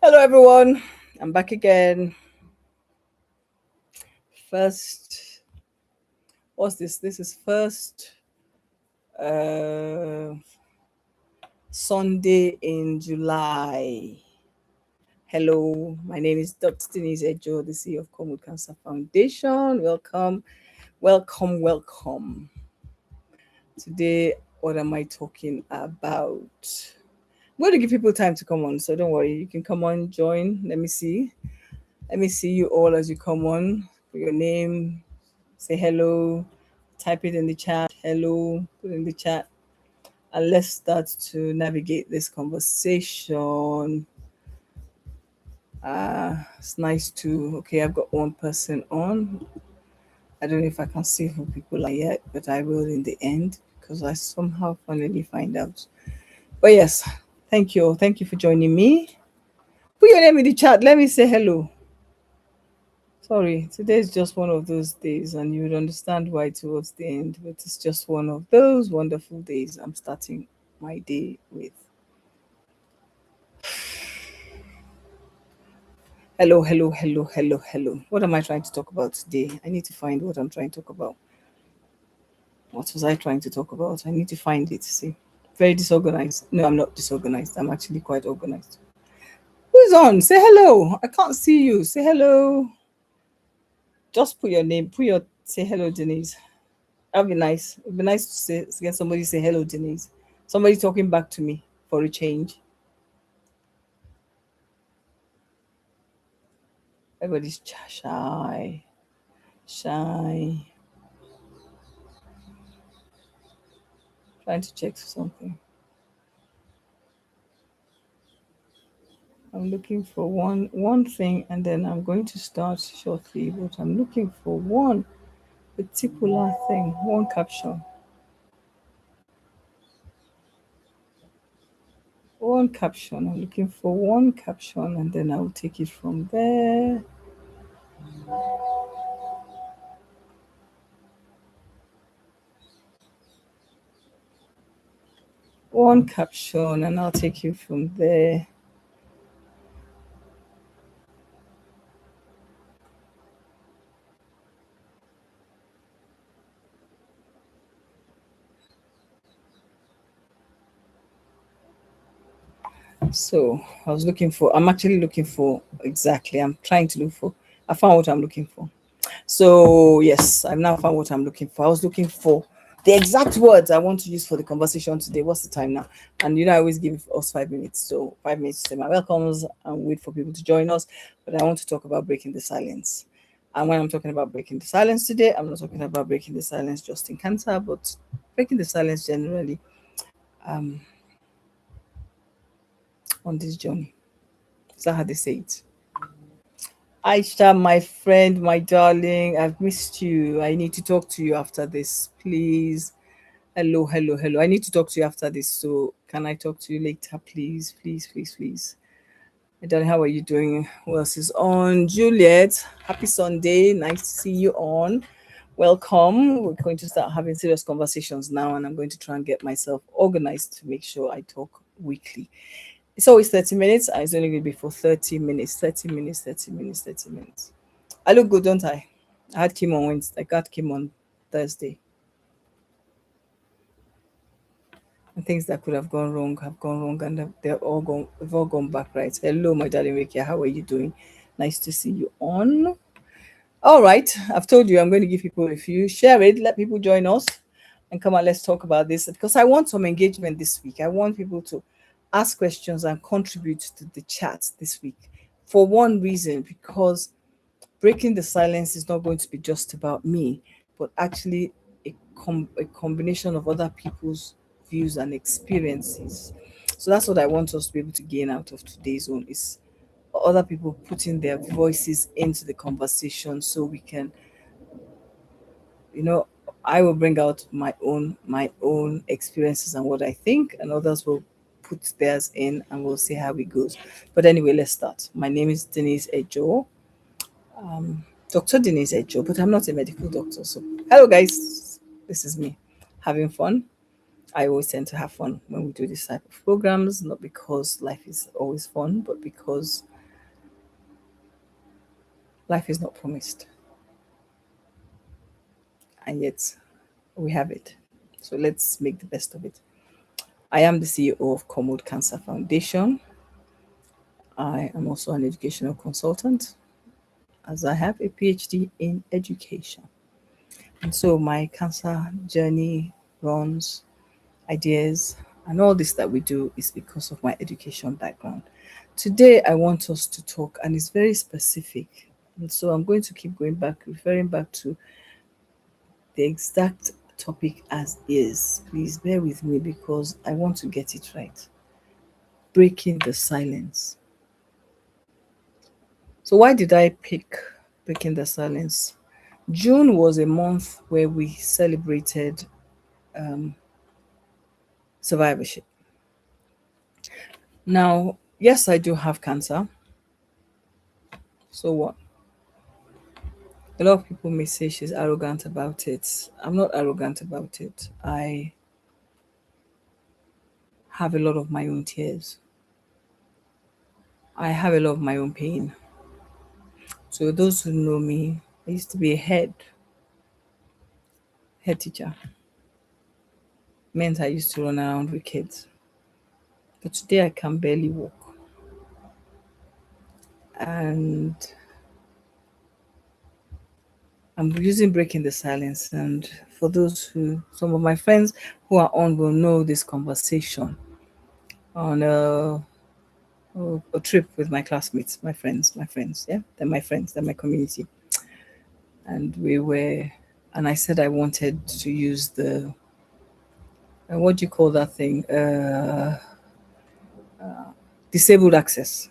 Hello, everyone. I'm back again. First, what's this? This is first uh, Sunday in July. Hello, my name is Dr. Denise Ejoh, the CEO of Common Cancer Foundation. Welcome. Today, what am I talking about? I'm going to give people time to come on, so don't worry. You can come on, join. Let me see. Let me see you all as you come on. Put your name, say hello, type it in the chat. Hello, put it in the chat. And let's start to navigate this conversation. It's nice to, okay, I've got one person on. I don't know if I can see who people are yet, but I will in the end because I somehow finally find out. But yes, thank you. Thank you for joining me. Put your name in the chat. Let me say hello. Sorry, today is just one of those days, and you would understand why towards the end, but it's just one of those wonderful days I'm starting my day with. Hello. What am I trying to talk about today? I need to find what I'm trying to talk about. What was I trying to talk about? I need to find it. See, very disorganized. No, I'm not disorganized. I'm actually quite organized. Who's on? Say hello. I can't see you. Say hello. Just put your name. Say hello, Denise. That'd be nice. It'd be nice to get somebody say hello, Denise. Somebody talking back to me for a change. Everybody's shy. Shy. Trying to check something. I'm looking for one thing and then I'm going to start shortly, but I'm looking for one particular thing, one caption. One caption. I'm looking for one caption and then I'll take it from there. One caption and I'll take you from there. So I'm actually looking for exactly, I'm trying to look for, I found what I'm looking for. So, yes, I've now found what I'm looking for. I was looking for the exact words I want to use for the conversation today. What's the time now? And I always give us 5 minutes. So, 5 minutes to say my welcomes and wait for people to join us. But I want to talk about breaking the silence. And when I'm talking about breaking the silence today, I'm not talking about breaking the silence just in cancer, but breaking the silence generally um, on this journey. Is that how they say it? Aisha, my friend, my darling, I've missed you. I need to talk to you after this, please. Hello. I need to talk to you after this. So, can I talk to you later, please? Please. My darling, how are you doing? Who else is on? Juliet, happy Sunday. Nice to see you on. Welcome. We're going to start having serious conversations now, and I'm going to try and get myself organized to make sure I talk weekly. It's always 30 minutes. It's only going to be for 30 minutes. 30 minutes. I look good, don't I? I had Kim on Wednesday. I got Kim on Thursday. And things that could have gone wrong have gone wrong, and they've all gone back right. Hello, my darling Ricky. How are you doing? Nice to see you on. All right. I've told you I'm going to give people a few. Share it. Let people join us and come on. Let's talk about this because I want some engagement this week. I want people to ask questions and contribute to the chat this week for one reason, because breaking the silence is not going to be just about me, but actually a combination of other people's views and experiences. So that's what I want us to be able to gain out of today's own is other people putting their voices into the conversation so we can, you know, I will bring out my own experiences and what I think, and others will put theirs in and we'll see how it goes. But anyway, let's start. My name is Denise Ejoh. Dr. Denise Ejoh, but I'm not a medical doctor. So, hello guys, this is me having fun. I always tend to have fun when we do this type of programs, not because life is always fun, but because Life is not promised, and yet we have it. So let's make the best of it. I am the CEO of Commode Cancer Foundation. I am also an educational consultant, as I have a PhD in education. And so my cancer journey runs, ideas, and all this that we do is because of my education background. Today, I want us to talk, and it's very specific. And so I'm going to keep going back, referring back to the exact topic as is. Please bear with me because I want to get it right. Breaking the silence. So, why did I pick breaking the silence? June was a month where we celebrated survivorship. Now, yes, I do have cancer. So what? A lot of people may say she's arrogant about it. I'm not arrogant about it. I have a lot of my own tears. I have a lot of my own pain. So those who know me, I used to be a head teacher. Meant I used to run around with kids. But today I can barely walk. And I'm using breaking the silence. And for those who, some of my friends who are on will know this conversation on a trip with my classmates, my friends, yeah, they're my friends, they're my community, and and I said I wanted to use the what do you call that thing, disabled access,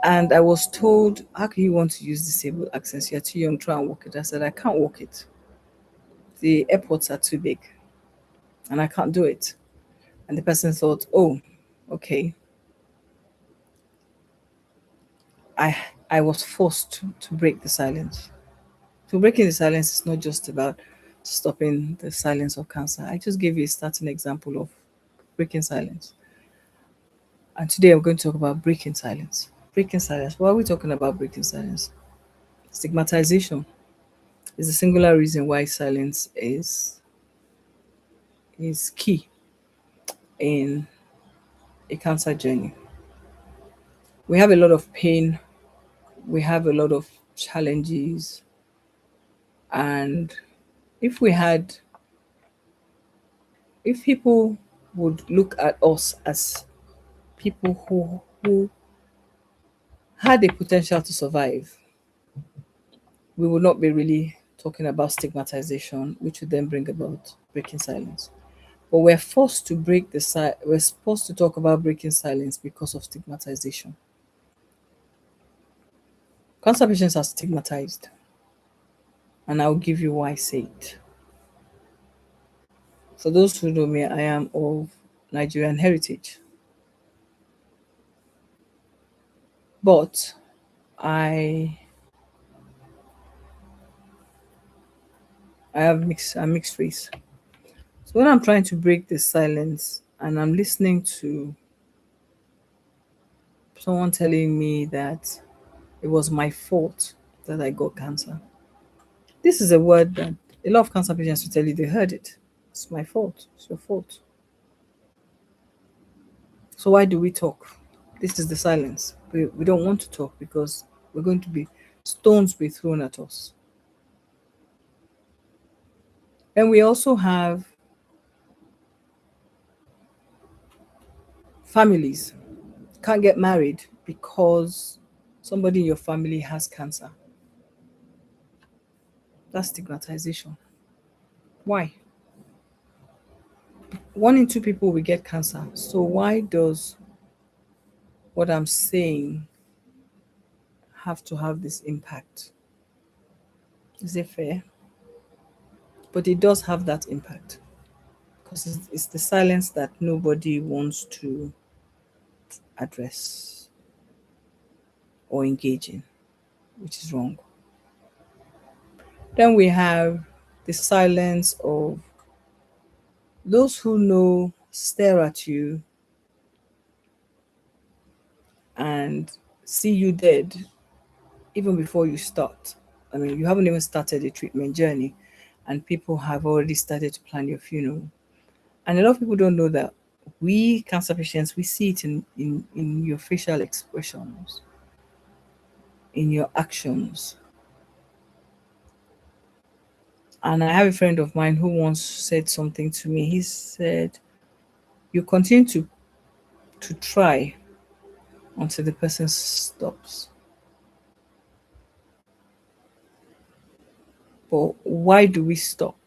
and I was told, how can you want to use disabled access? You're too young, try and walk it. I said I can't walk it. The airports are too big, and I can't do it. And the person thought, oh, okay. I I was forced to break the silence. So breaking the silence is not just about stopping the silence of cancer. I just gave you a starting example of breaking silence. And today I'm going to talk about breaking silence. Breaking silence. Why are we talking about breaking silence? Stigmatization is the singular reason why silence is key in a cancer journey. We have a lot of pain, we have a lot of challenges, and if we had if people would look at us as people who had a potential to survive, we would not be really talking about stigmatization, which would then bring about breaking silence. But we're forced to we're supposed to talk about breaking silence because of stigmatization. Cancer patients are stigmatized, and I'll give you why I say it. For those who know me, I am of Nigerian heritage, but I I'm mixed race. So when I'm trying to break the silence and I'm listening to someone telling me that it was my fault that I got cancer. This is a word that a lot of cancer patients will tell you they heard it. It's my fault. It's your fault. So why do we talk? This is the silence. We don't want to talk because we're going to be stones be thrown at us. And we also have families can't get married because somebody in your family has cancer. That's stigmatization. Why? One in two people will get cancer. So why does what I'm saying have to have this impact? Is it fair? But it does have that impact because it's the silence that nobody wants to address or engage in, which is wrong. Then we have the silence of those who know stare at you and see you dead even before you start. I mean, you haven't even started the treatment journey, and people have already started to plan your funeral. And a lot of people don't know that we cancer patients, we see it in your facial expressions, in your actions. And I have a friend of mine who once said something to me. He said, "You continue to try until the person stops. But why do we stop?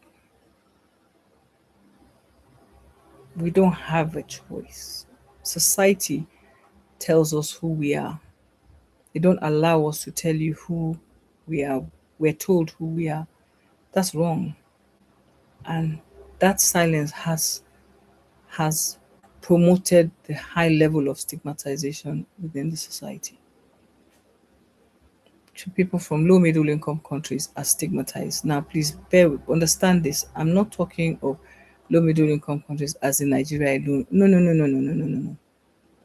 We don't have a choice. Society tells us who we are. They don't allow us to tell you who we are. We're told who we are. That's wrong. And that silence has promoted the high level of stigmatization within the society. People from low middle income countries are stigmatized. Now, please understand this. I'm not talking of low middle income countries as in Nigeria alone. No, no, no, no, no, no, no, no, no.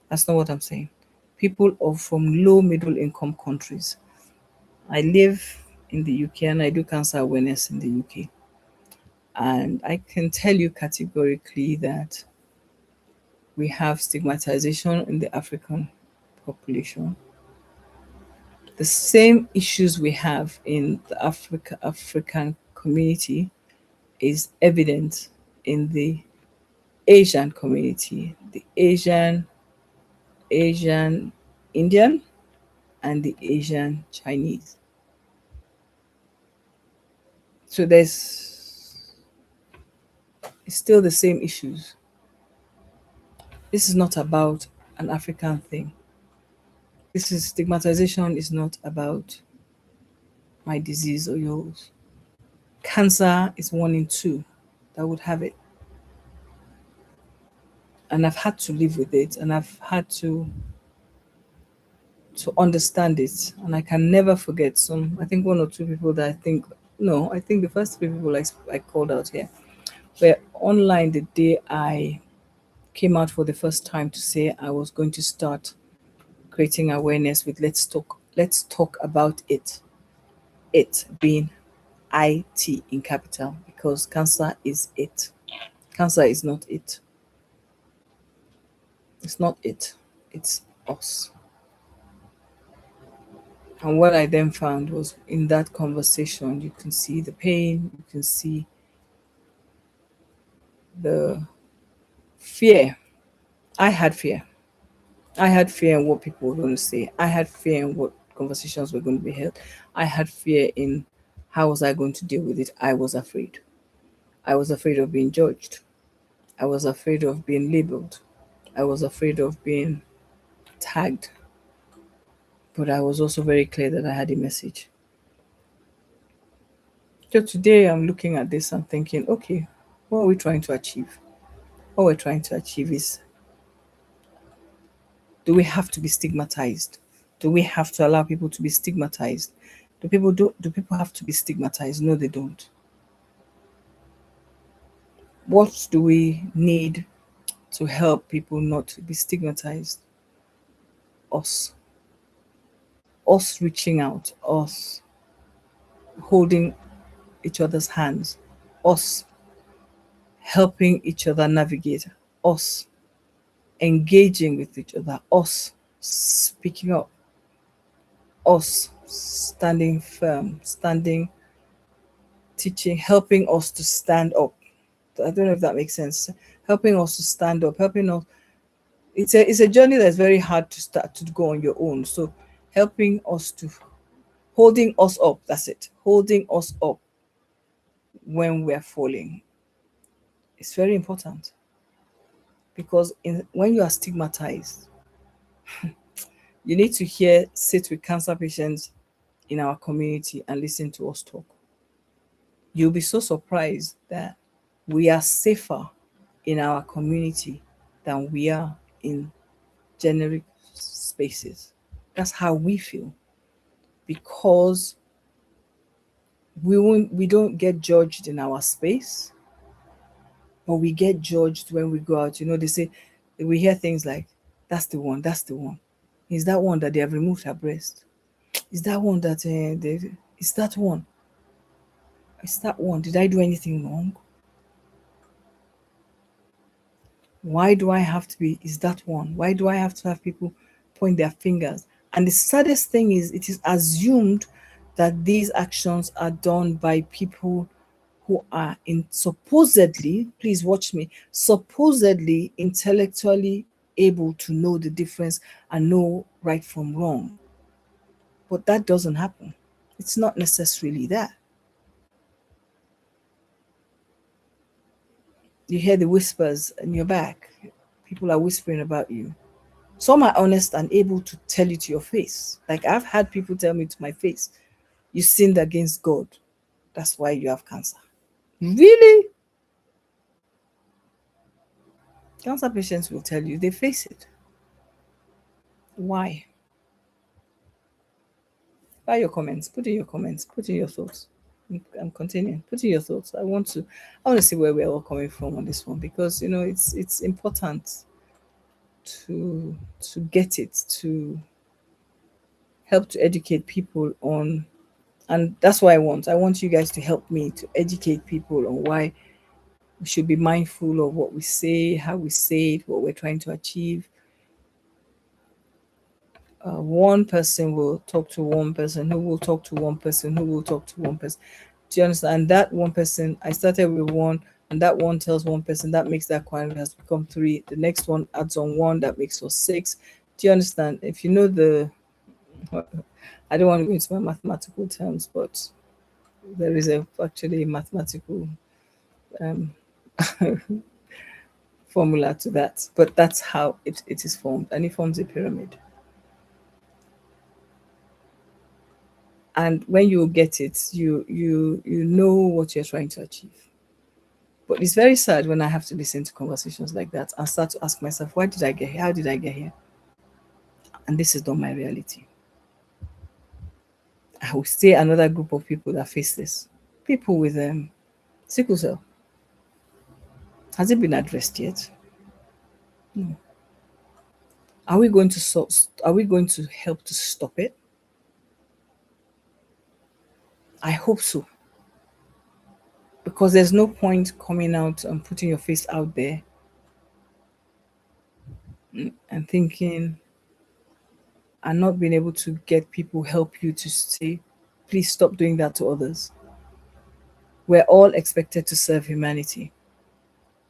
That's not what I'm saying. People of from low middle income countries. I live in the UK and I do cancer awareness in the UK. And I can tell you categorically that we have stigmatization in the African population. The same issues we have in the African community is evident in the Asian community, the Asian Indian and the Asian Chinese. So there's it's still the same issues. This is not about an African thing. This is stigmatization is not about my disease or yours. Cancer is one in two that would have it. And I've had to live with it and I've had to understand it. And I can never forget I think one or two people that I think, no, I think the first three people I called out here were online the day I came out for the first time to say I was going to start creating awareness with let's talk about it. It being IT in capital because cancer is it. Cancer is not it. It's not it. It's us. And what I then found was in that conversation, you can see the pain, you can see the fear. I had fear. I had fear in what people were going to say. I had fear in what conversations were going to be held. I had fear in how was I going to deal with it. I was afraid. I was afraid of being judged. I was afraid of being labeled. I was afraid of being tagged. But I was also very clear that I had a message. So today I'm looking at this and thinking, okay, what are we trying to achieve? What we're trying to achieve is, do we have to be stigmatized? Do we have to allow people to be stigmatized? Do people have to be stigmatized? No, they don't. What do we need to help people not to be stigmatized? Us. Us reaching out, us holding each other's hands, us helping each other navigate, us engaging with each other, us speaking up, us standing firm, standing, teaching, helping us to stand up. I don't know if that makes sense. Helping us to stand up, helping us. It's a journey that's very hard to start to go on your own. So helping us to holding us up. That's it. Holding us up when we're falling. It's very important because when you are stigmatized, you need to sit with cancer patients in our community and listen to us talk. You'll be so surprised that we are safer in our community than we are in generic spaces. That's how we feel because we don't get judged in our space, but we get judged when we go out. They say we hear things like, that's the one, that's the one. Is that one that they have removed her breast? Is that one that is that one? Is that one? Did I do anything wrong? Why do I have to be? Is that one? Why do I have to have people point their fingers? And the saddest thing is, it is assumed that these actions are done by people who are in supposedly, please watch me, supposedly intellectually able to know the difference and know right from wrong. But that doesn't happen. It's not necessarily that. You hear the whispers in your back. People are whispering about you. Some are honest and able to tell you to your face. Like I've had people tell me to my face, you sinned against God. That's why you have cancer. Really? Cancer patients will tell you they face it. Why? By your comments. Put in your comments. Put in your thoughts. I'm continuing. Put in your thoughts. I want to see where we're all coming from on this one, because it's important to get it, to help to educate people on, and that's what I want you guys to help me to educate people on why we should be mindful of what we say, how we say it, what we're trying to achieve. One person will talk to one person, who will talk to one person, who will talk to one person. Do you understand? And that one person, I started with one, and that one tells one person, that makes that quantity has become three. The next one adds on one, that makes for six. Do you understand? If you know I don't want to go into my mathematical terms, but there is actually a mathematical um, formula to that. But that's how it is formed, and it forms a pyramid. And when you get it, you know what you're trying to achieve. But it's very sad when I have to listen to conversations like that and start to ask myself, why did I get here? How did I get here? And this is not my reality. I will say another group of people that face this. People with sickle cell. Has it been addressed yet? No. Are we going to help to stop it? I hope so. Because there's no point coming out and putting your face out there and thinking and not being able to get people help you to say, please stop doing that to others. We're all expected to serve humanity.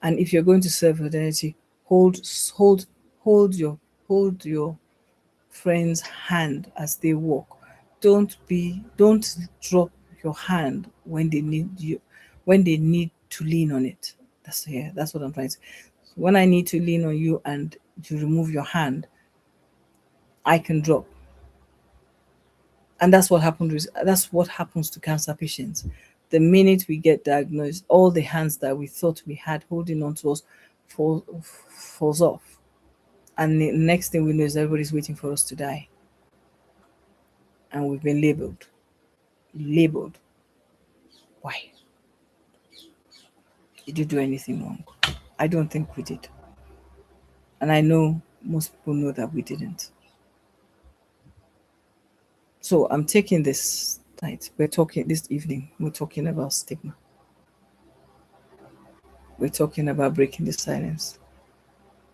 And if you're going to serve humanity, hold hold hold your hold your friend's hand as they walk. Don't drop your hand when they need you, when they need to lean on it. That's what I'm trying to say. When I need to lean on you and you remove your hand, I can drop. And that's what happens to cancer patients. The minute we get diagnosed, all the hands that we thought we had holding on to us fall, falls off. And the next thing we know is everybody's waiting for us to die. And we've been labeled. Labeled. Why? Did you do anything wrong? I don't think we did. And I know most people know that we didn't. So I'm taking this night. We're talking this evening. We're talking about stigma. We're talking about breaking the silence.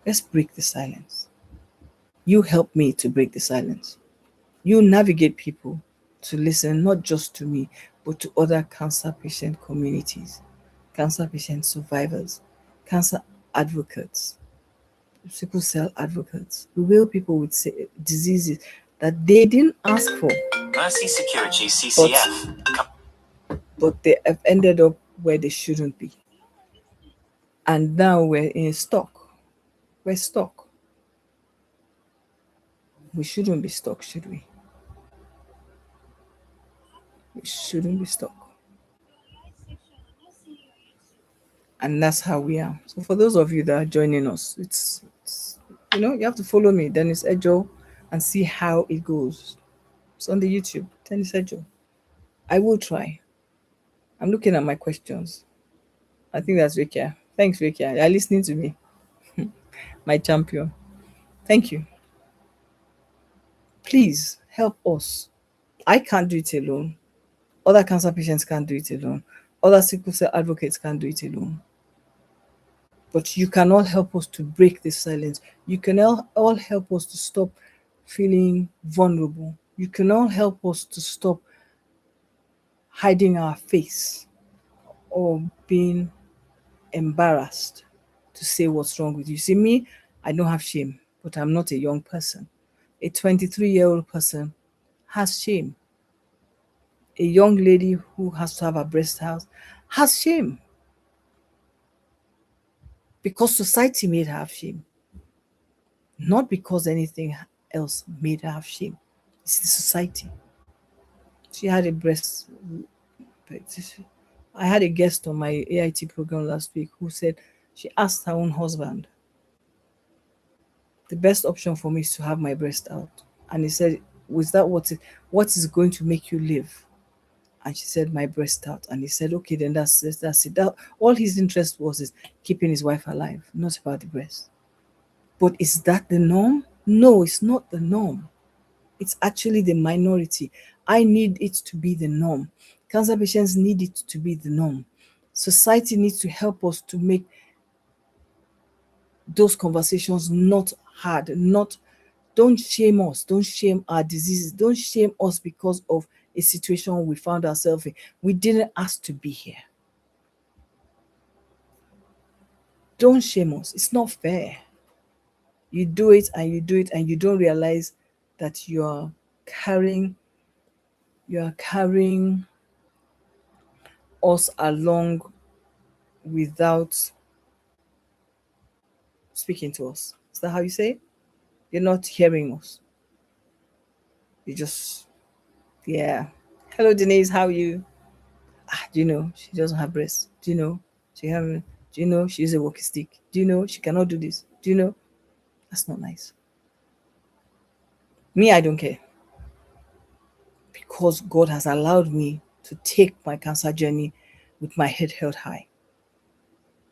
Let's break the silence. You help me to break the silence. You navigate people to listen not just to me, but to other cancer patient communities, cancer patient survivors, cancer advocates, sickle cell advocates, real people with diseases that they didn't ask for. Mercy Security CCF. But they have ended up where they shouldn't be. And now we're in stock. We're stuck. We shouldn't be stuck, should we? We shouldn't be stuck. And that's how we are. So for those of you that are joining us, it's you have to follow me, Denise Ejoh, and see how it goes. It's on the YouTube, Denise Ejoh. I will try. I'm looking at my questions. I think that's Rikia. Thanks, Rikia. You're listening to me, my champion. Thank you. Please help us. I can't do it alone. Other cancer patients can't do it alone. Other sickle cell advocates can't do it alone. But you can all help us to break this silence. You can all help us to stop feeling vulnerable. You can all help us to stop hiding our face or being embarrassed to say what's wrong with you. See, me, I don't have shame, but I'm not a young person. A 23-year-old person has shame. A young lady who has to have her breast out has shame because society made her have shame, not because anything else made her have shame. It's the society. She had a breast. I had a guest on my AIT program last week who said she asked her own husband, the best option for me is to have my breast out. And he said, was that what is going to make you live? And she said, my breast out. And he said, okay, then that's it. That, all his interest was is keeping his wife alive, not about the breast. But is that the norm? No, it's not the norm. It's actually the minority. I need it to be the norm. Cancer patients need it to be the norm. Society needs to help us to make those conversations not hard, not don't shame us, don't shame our diseases, don't shame us because of a situation we found ourselves in. We didn't ask to be here. Don't shame us. It's not fair. You do it and you do it and you don't realize that carrying you're carrying us along without speaking to us. Is that how you say it? You're not hearing us. You just, yeah. Hello, Denise. How are you? Do you know she doesn't have breasts? Do you know she haven't? Do you know she uses a walking stick? Do you know she cannot do this? Do you know? That's not nice. Me, I don't care because God has allowed me to take my cancer journey with my head held high.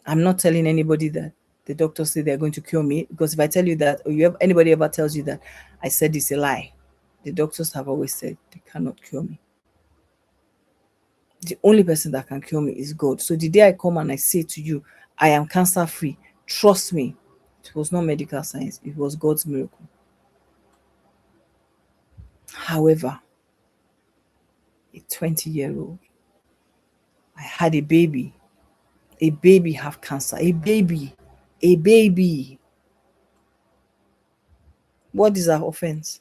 I'm not telling anybody that the doctors say they're going to cure me because if I tell you that, or anybody ever tells you that I said it's a lie, the doctors have always said they cannot cure me. The only person that can cure me is God. So the day I come and I say to you, I am cancer free, trust me, it was not medical science, it was God's miracle. However, a 20-year-old, I had a baby have cancer, a baby. What is her offense?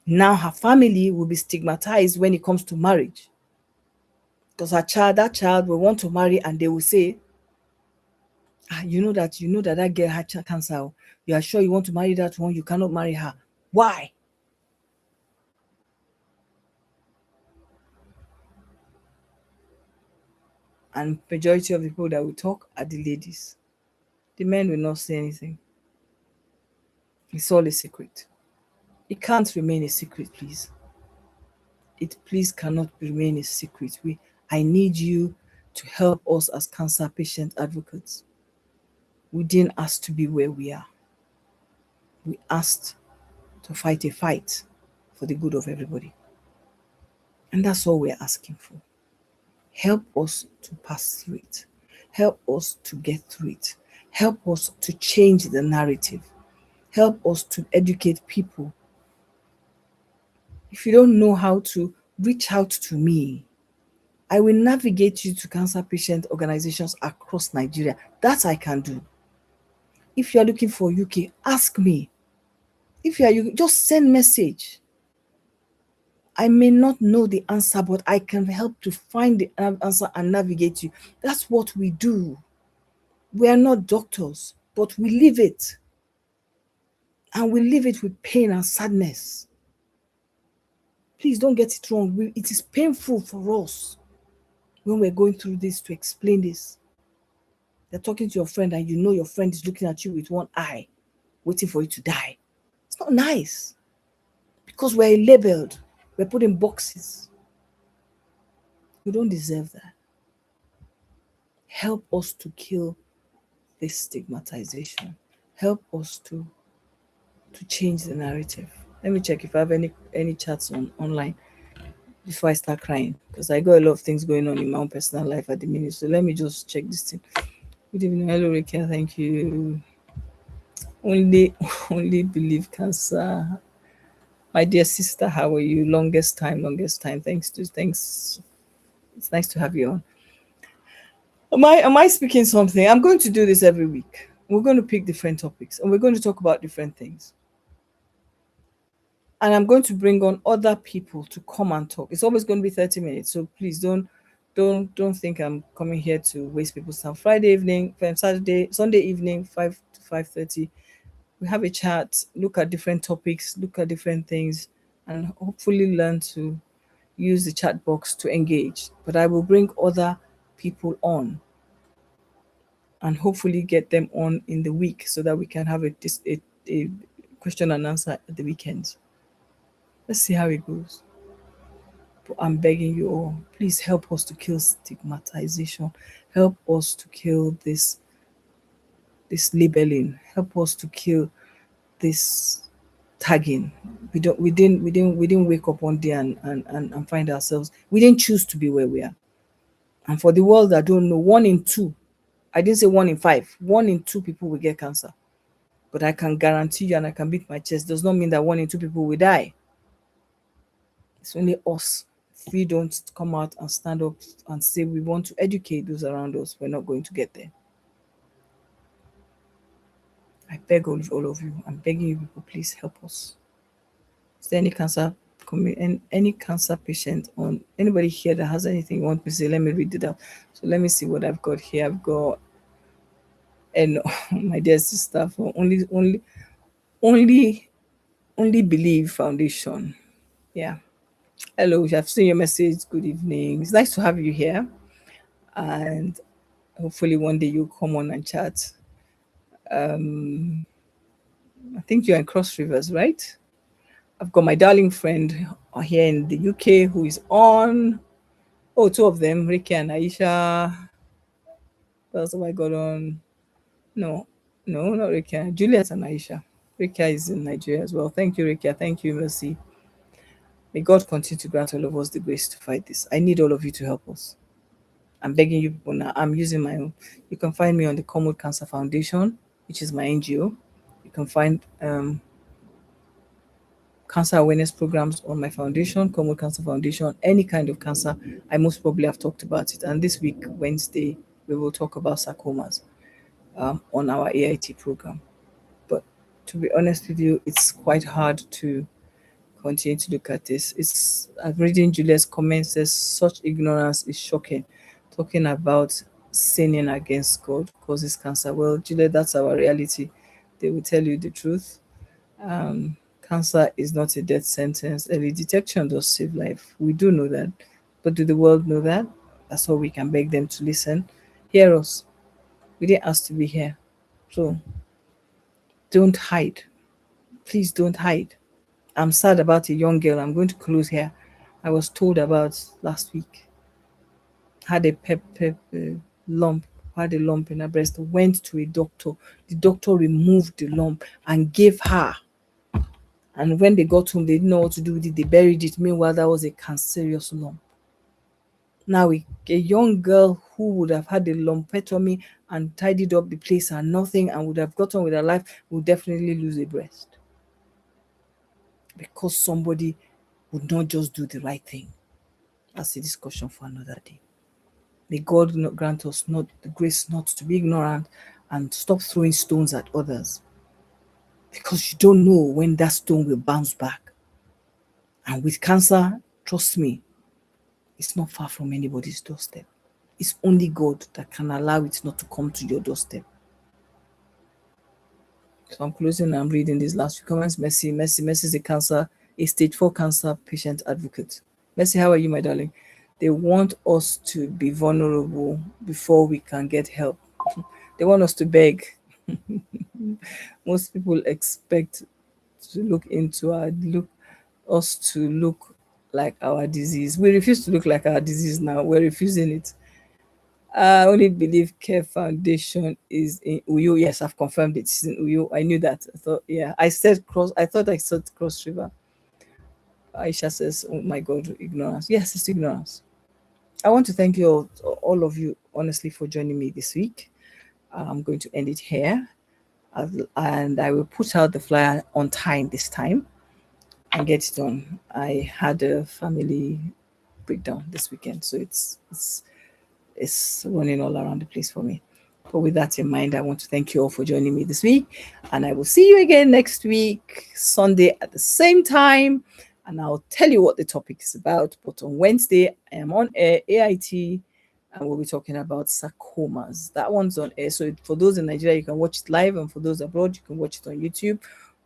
Now her family will be stigmatized when it comes to marriage. Because that child will want to marry and they will say, that girl had cancer. You are sure you want to marry that one? You cannot marry her. Why? And majority of the people that will talk are the ladies. The men will not say anything. It's all a secret. It can't remain a secret, please. It please cannot remain a secret. I need you to help us as cancer patient advocates. We didn't ask to be where we are. We asked to fight a fight for the good of everybody. And that's all we're asking for. Help us to pass through it. Help us to get through it. Help us to change the narrative. Help us to educate people. If you don't know how to, reach out to me. I will navigate you to cancer patient organizations across Nigeria. That I can do. If you are looking for UK, ask me. If you are, just send message. I may not know the answer, but I can help to find the answer and navigate you. That's what we do. We are not doctors, but we live it. And we live it with pain and sadness. Please don't get it wrong. It is painful for us when we're going through this to explain this. You're talking to your friend and you know your friend is looking at you with one eye, waiting for you to die. It's not nice because we're labeled, we're put in boxes. We don't deserve that. Help us to kill this stigmatization. Help us to change the narrative. Let me check if I have any chats online before I start crying, because I got a lot of things going on in my own personal life at the minute. So let me just check this thing. Good evening, hello Rika, thank you. Only only believe cancer. My dear sister, how are you? Longest time, longest time. Thanks. It's nice to have you on. Am I speaking something? I'm going to do this every week. We're going to pick different topics and we're going to talk about different things. And I'm going to bring on other people to come and talk. It's always going to be 30 minutes. So please don't think I'm coming here to waste people's time. Friday evening, Sunday evening, 5 to 5:30. We have a chat, look at different topics, look at different things, and hopefully learn to use the chat box to engage. But I will bring other people on and hopefully get them on in the week so that we can have a question and answer at the weekends. Let's see how it goes. But I'm begging you all, please help us to kill stigmatization. Help us to kill this labeling. Help us to kill this tagging. We didn't wake up one day and find ourselves. We didn't choose to be where we are. And for the world that don't know, 1 in 2, I didn't say 1 in 5, 1 in 2 people will get cancer. But I can guarantee you and I can beat my chest, does not mean that 1 in 2 people will die. It's only us. If we don't come out and stand up and say we want to educate those around us, we're not going to get there. I beg all of you, I'm begging you people, please help us. Is there any any cancer patient on anybody here that has anything you want me to say? Let me read it out. So let me see what I've got here. I've got and my dear sister for only believe foundation. Yeah. Hello, I've seen your message. Good evening. It's nice to have you here. And hopefully one day you'll come on and chat. I think you're in Cross Rivers, right? I've got my darling friend here in the UK who is on. Oh, two of them, Ricky and Aisha. What else have I got on? No, no, not Ricky. Juliet and Aisha. Ricky is in Nigeria as well. Thank you, Ricky. Thank you, Mercy. May God continue to grant all of us the grace to fight this. I need all of you to help us. I'm begging you people now. I'm using my own. You can find me on the Common Cancer Foundation, which is my NGO. You can find cancer awareness programs on my foundation, Common Cancer Foundation, any kind of cancer. I most probably have talked about it. And this week, Wednesday, we will talk about sarcomas on our AIT program. But to be honest with you, it's quite hard to continue to look at this. It's I'm reading Julia's comments. Says such ignorance is shocking. Talking about sinning against God causes cancer. Well, Julia, that's our reality. They will tell you the truth. Cancer is not a death sentence. Early detection does save life. We do know that. But do the world know that? That's all we can beg them to listen. Hear us. We didn't ask to be here. So don't hide. Please don't hide. I'm sad about a young girl. I'm going to close here. I was told about last week. Had a lump, had a lump in her breast. Went to a doctor. The doctor removed the lump and gave her. And when they got home, they didn't know what to do with it. They buried it. Meanwhile, that was a cancerous lump. Now, a young girl who would have had a lumpectomy and tidied up the place and nothing and would have gotten with her life would definitely lose a breast. Because somebody would not just do the right thing. That's a discussion for another day. May God not grant us not the grace not to be ignorant and stop throwing stones at others. Because you don't know when that stone will bounce back. And with cancer, trust me, it's not far from anybody's doorstep. It's only God that can allow it not to come to your doorstep. So I'm closing and I'm reading these last few comments. Mercy is a stage 4 cancer patient advocate. Mercy, how are you, my darling? They want us to be vulnerable before we can get help. They want us to beg. Most people expect to look us to look like our disease. We refuse to look like our disease now. We're refusing it. I only believe Care Foundation is in Uyo. Yes, I've confirmed it. It's in Uyo. I knew that. I thought, yeah, I said cross. I thought I said Cross River. Aisha says, "Oh my God, ignorance." Yes, it's ignorance. I want to thank you all of you, honestly, for joining me this week. I'm going to end it here, and I will put out the flyer on time this time and get it on. I had a family breakdown this weekend, so it's running all around the place for me. But with that in mind, I want to thank you all for joining me this week. And I will see you again next week, Sunday at the same time. And I'll tell you what the topic is about. But on Wednesday, I am on air, AIT, and we'll be talking about sarcomas. That one's on air. So for those in Nigeria, you can watch it live. And for those abroad, you can watch it on YouTube,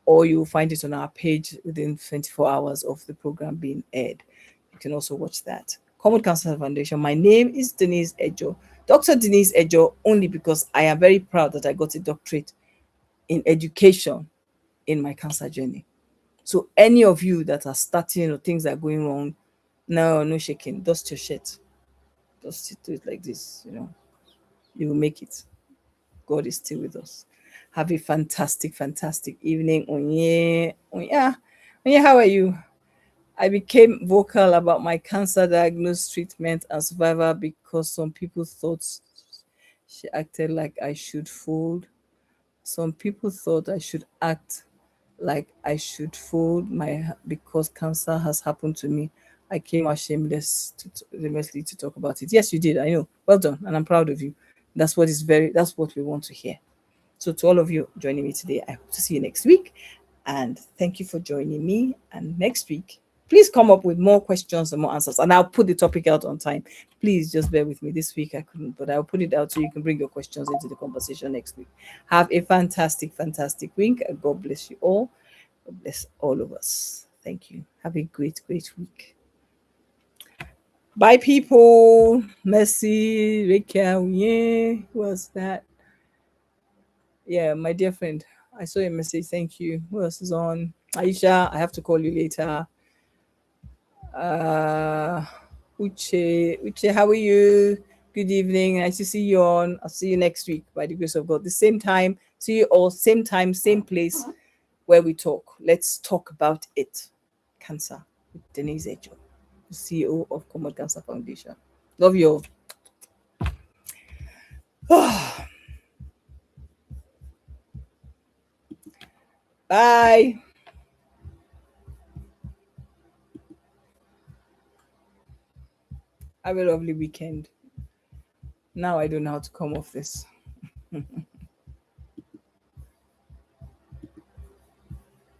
or you'll find it on our page within 24 hours of the program being aired. You can also watch that. Common Cancer Foundation. My name is Denise Ejoh. Dr. Denise Ejoh, only because I am very proud that I got a doctorate in education in my cancer journey. So any of you that are starting or things are going wrong, no shaking. Dust your shit. Just do it like this, You will make it. God is still with us. Have a fantastic, fantastic evening. Onye, Onye, Onye, how are you? I became vocal about my cancer diagnosis, treatment, and survival because some people thought she acted like I should fold. Some people thought I should act like I should fold my because cancer has happened to me. I came out shamelessly to talk about it. Yes, you did. I know. Well done, and I'm proud of you. That's what we want to hear. So, to all of you joining me today, I hope to see you next week. And thank you for joining me. And next week, please come up with more questions and more answers. And I'll put the topic out on time. Please just bear with me. This week I couldn't, but I'll put it out so you can bring your questions into the conversation next week. Have a fantastic, fantastic week. And God bless you all. God bless all of us. Thank you. Have a great, great week. Bye, people. Merci. Rika. Yeah. Who was that? Yeah, my dear friend. I saw your message. Thank you. Who else is on? Aisha, I have to call you later. Uh Uche, how are you? Good evening. Nice to see you on. I'll see you next week by the grace of God. The same time. See you all, same time, same place where we talk. Let's talk about it. Cancer with Denise Ejoh, CEO of Common Cancer Foundation. Love you all. Bye. Have a lovely weekend. Now I don't know how to come off this.